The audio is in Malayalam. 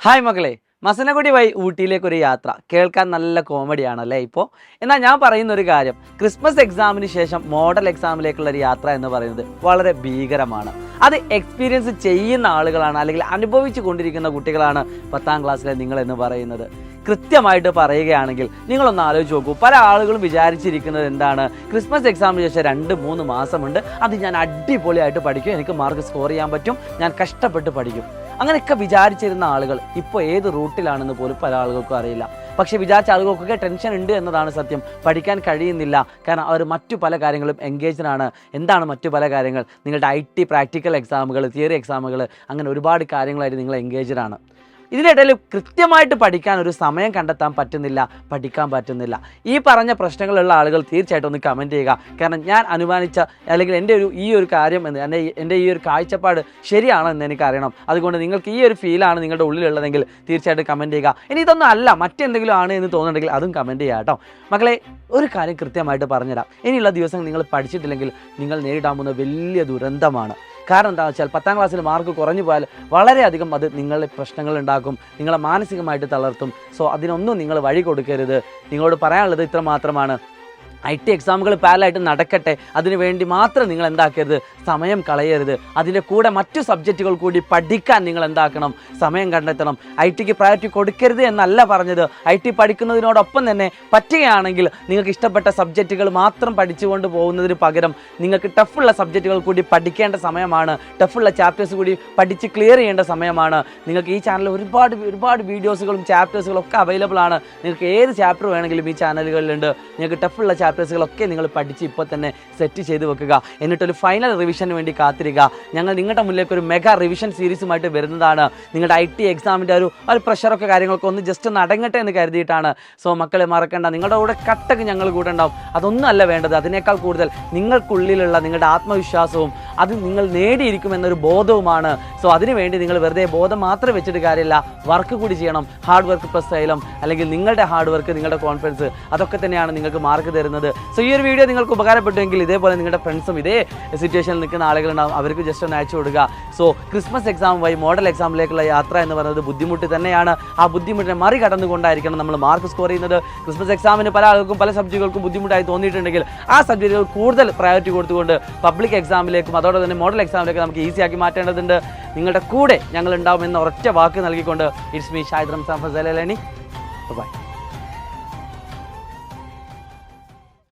ഹായ് മക്കളെ, മസനഗുഡി വഴി ഊട്ടിയിലേക്കൊരു യാത്ര കേൾക്കാൻ നല്ല കോമഡിയാണല്ലേ ഇപ്പോൾ. എന്നാൽ ഞാൻ പറയുന്ന ഒരു കാര്യം, ക്രിസ്മസ് എക്സാമിന് ശേഷം മോഡൽ എക്സാമിലേക്കുള്ള ഒരു യാത്ര എന്ന് പറയുന്നത് വളരെ ഭീകരമാണ്. അത് എക്സ്പീരിയൻസ് ചെയ്യുന്ന ആളുകളാണ്, അല്ലെങ്കിൽ അനുഭവിച്ചു കൊണ്ടിരിക്കുന്ന കുട്ടികളാണ് 10ാം ക്ലാസ്സിലെ നിങ്ങളെന്ന് പറയുന്നത്. കൃത്യമായിട്ട് പറയുകയാണെങ്കിൽ നിങ്ങളൊന്ന് ആലോചിച്ച് നോക്കൂ. പല ആളുകളും വിചാരിച്ചിരിക്കുന്നത് എന്താണ്, ക്രിസ്മസ് എക്സാമിന് ശേഷം 2-3 മാസമുണ്ട്, അത് ഞാൻ അടിപൊളിയായിട്ട് പഠിക്കും, എനിക്ക് മാർക്ക് സ്കോർ ചെയ്യാൻ പറ്റും, ഞാൻ കഷ്ടപ്പെട്ട് പഠിക്കും. അങ്ങനെയൊക്കെ വിചാരിച്ചിരുന്ന ആളുകൾ ഇപ്പോൾ ഏത് റൂട്ടിലാണെന്ന് പോലും പല ആളുകൾക്കും അറിയില്ല. പക്ഷേ വിചാരിച്ച ആളുകൾക്കൊക്കെ ടെൻഷൻ ഉണ്ട് എന്നതാണ് സത്യം. പഠിക്കാൻ കഴിയുന്നില്ല, കാരണം അവർ മറ്റു പല കാര്യങ്ങളും എൻഗേജ്ഡാണ്. എന്താണ് മറ്റു പല കാര്യങ്ങൾ? നിങ്ങളുടെ IT പ്രാക്ടിക്കൽ എക്സാമുകൾ, തിയറി എക്സാമുകൾ, അങ്ങനെ ഒരുപാട് കാര്യങ്ങളായിട്ട് നിങ്ങൾ എൻഗേജ്ഡാണ്. ഇതിനിടയിൽ കൃത്യമായിട്ട് പഠിക്കാൻ ഒരു സമയം കണ്ടെത്താൻ പറ്റുന്നില്ല, പഠിക്കാൻ പറ്റുന്നില്ല. ഈ പറഞ്ഞ പ്രശ്നങ്ങളുള്ള ആളുകൾ തീർച്ചയായിട്ടും ഒന്ന് കമൻറ്റ് ചെയ്യുക. കാരണം ഞാൻ അനുമാനിച്ച, അല്ലെങ്കിൽ ഈ ഒരു കാര്യം എൻ്റെ ഈ ഒരു കാഴ്ചപ്പാട് ശരിയാണോ എന്ന് എനിക്കറിയണം. അതുകൊണ്ട് നിങ്ങൾക്ക് ഈ ഒരു ഫീലാണ് നിങ്ങളുടെ ഉള്ളിലുള്ളതെങ്കിൽ തീർച്ചയായിട്ടും കമൻറ്റ് ചെയ്യുക. ഇനി ഇതൊന്നും അല്ല, മറ്റെന്തെങ്കിലും ആണ് എന്ന് തോന്നുന്നുണ്ടെങ്കിൽ അതും കമൻറ്റ് ചെയ്യുക കേട്ടോ. മക്കളെ, ഒരു കാര്യം കൃത്യമായിട്ട് പറഞ്ഞുതരാം. ഇനിയുള്ള ദിവസം നിങ്ങൾ പഠിച്ചിട്ടില്ലെങ്കിൽ നിങ്ങൾ നേരിടാൻ പോകുന്ന വലിയ ദുരന്തമാണ്. കാരണം എന്താണെന്ന് വെച്ചാൽ 10ാം ക്ലാസ്സിൽ മാർക്ക് കുറഞ്ഞു പോയാൽ വളരെയധികം അത് നിങ്ങളുടെ പ്രശ്നങ്ങൾ ഉണ്ടാക്കും, നിങ്ങളെ മാനസികമായിട്ട് തളർത്തും. സോ അതിനൊന്നും നിങ്ങൾ വഴി കൊടുക്കരുത്. നിങ്ങളോട് പറയാനുള്ളത് ഇത്ര മാത്രമാണ്. IT എക്സാമുകൾ പാരലായിട്ട് നടക്കട്ടെ, അതിനുവേണ്ടി മാത്രം നിങ്ങൾ എന്താക്കരുത്, സമയം കളയരുത്. അതിൻ്റെ കൂടെ മറ്റു സബ്ജക്റ്റുകൾ കൂടി പഠിക്കാൻ നിങ്ങൾ എന്താക്കണം, സമയം കണ്ടെത്തണം. ITക്ക് പ്രയോറിറ്റി കൊടുക്കരുത് എന്നല്ല പറഞ്ഞത്. IT പഠിക്കുന്നതിനോടൊപ്പം തന്നെ പറ്റുകയാണെങ്കിൽ നിങ്ങൾക്ക് ഇഷ്ടപ്പെട്ട സബ്ജക്റ്റുകൾ മാത്രം പഠിച്ചുകൊണ്ട് പോകുന്നതിന് പകരം നിങ്ങൾക്ക് ടഫുള്ള സബ്ജക്റ്റുകൾ കൂടി പഠിക്കേണ്ട സമയമാണ്. ടഫുള്ള ചാപ്റ്റേഴ്സ് കൂടി പഠിച്ച് ക്ലിയർ ചെയ്യേണ്ട സമയമാണ്. നിങ്ങൾക്ക് ഈ ചാനലിൽ ഒരുപാട് വീഡിയോസുകളും ചാപ്റ്റേഴ്സുകളും ഒക്കെ അവൈലബിൾ ആണ്. നിങ്ങൾക്ക് ഏത് ചാപ്റ്റർ വേണമെങ്കിലും ഈ ചാനലുകളിലുണ്ട്. നിങ്ങൾക്ക് ടഫുള്ള ചാപ്റ്റേഴ്സുകളൊക്കെ നിങ്ങൾ പഠിച്ച് ഇപ്പോൾ തന്നെ സെറ്റ് ചെയ്ത് വെക്കുക. എന്നിട്ടൊരു ഫൈനൽ റിവിഷന് വേണ്ടി കാത്തിരിക്കുക. ഞങ്ങൾ നിങ്ങളുടെ മുന്നിലേക്ക് ഒരു മെഗാ റിവിഷൻ സീരീസുമായിട്ട് വരുന്നതാണ്. നിങ്ങളുടെ IT എക്സാമിൻ്റെ ഒരു പ്രഷറൊക്കെ കാര്യങ്ങളൊക്കെ ഒന്ന് ജസ്റ്റ് ഒന്ന് അടങ്ങട്ടെ എന്ന് കരുതിയിട്ടാണ്. സോ മക്കളെ മറക്കണ്ട, നിങ്ങളുടെ കൂടെ കട്ടക്ക് ഞങ്ങൾ കൂടെ ഉണ്ടാവും. അതൊന്നും അല്ല വേണ്ടത്. അതിനേക്കാൾ കൂടുതൽ നിങ്ങൾക്കുള്ളിലുള്ള നിങ്ങളുടെ ആത്മവിശ്വാസവും അത് നിങ്ങൾ നേടിയിരിക്കുമെന്നൊരു ബോധവുമാണ്. സോ അതിനുവേണ്ടി നിങ്ങൾ വെറുതെ ബോധം മാത്രം വെച്ചിട്ട് കാര്യമില്ല, വർക്ക് കൂടി ചെയ്യണം. ഹാർഡ് വർക്ക് പ്ലസ് ശൈലം, അല്ലെങ്കിൽ നിങ്ങളുടെ ഹാർഡ് വർക്ക്, നിങ്ങളുടെ കോൺഫിഡൻസ്, അതൊക്കെ തന്നെയാണ് നിങ്ങൾക്ക് മാർക്ക് തരുന്നത്. സോ ഈ ഒരു വീഡിയോ നിങ്ങൾക്ക് ഉപകാരപ്പെട്ടുവെങ്കിൽ ഇതേപോലെ നിങ്ങളുടെ ഫ്രണ്ട്സും ഇതേ സിറ്റുവേഷനിൽ നിൽക്കുന്ന ആളുകളുണ്ടാവും, അവർക്ക് ജസ്റ്റ് ഒന്ന് അയച്ചു കൊടുക്കുക. സോ ക്രിസ്മസ് എക്സാം വഴി മോഡൽ എക്സാമിലേക്കുള്ള യാത്ര എന്ന് പറയുന്നത് ബുദ്ധിമുട്ട് തന്നെയാണ്. ആ ബുദ്ധിമുട്ടിനെ മറികടന്നുകൊണ്ടായിരിക്കണം നമ്മൾ മാർക്ക് സ്കോർ ചെയ്യുന്നത്. ക്രിസ്മസ് എക്സാമിന് പല ആളുകൾക്കും പല സബ്ജക്റ്റുകൾക്കും ബുദ്ധിമുട്ടായി തോന്നിയിട്ടുണ്ടെങ്കിൽ ആ സബ്ജക്റ്റുകൾ കൂടുതൽ പ്രയോറിറ്റി കൊടുത്തുകൊണ്ട് പബ്ലിക് എക്സാമിലേക്കും അതോടെ തന്നെ മോഡൽ എക്സാമിലേക്കും നമുക്ക് ഈസിയാക്കി മാറ്റേണ്ടതുണ്ട്. നിങ്ങളുടെ കൂടെ ഞങ്ങൾ ഉണ്ടാവും എന്ന ഒറ്റ വാക്ക് നൽകിക്കൊണ്ട് it's me Shahid Ramzan Fazal Alani. By.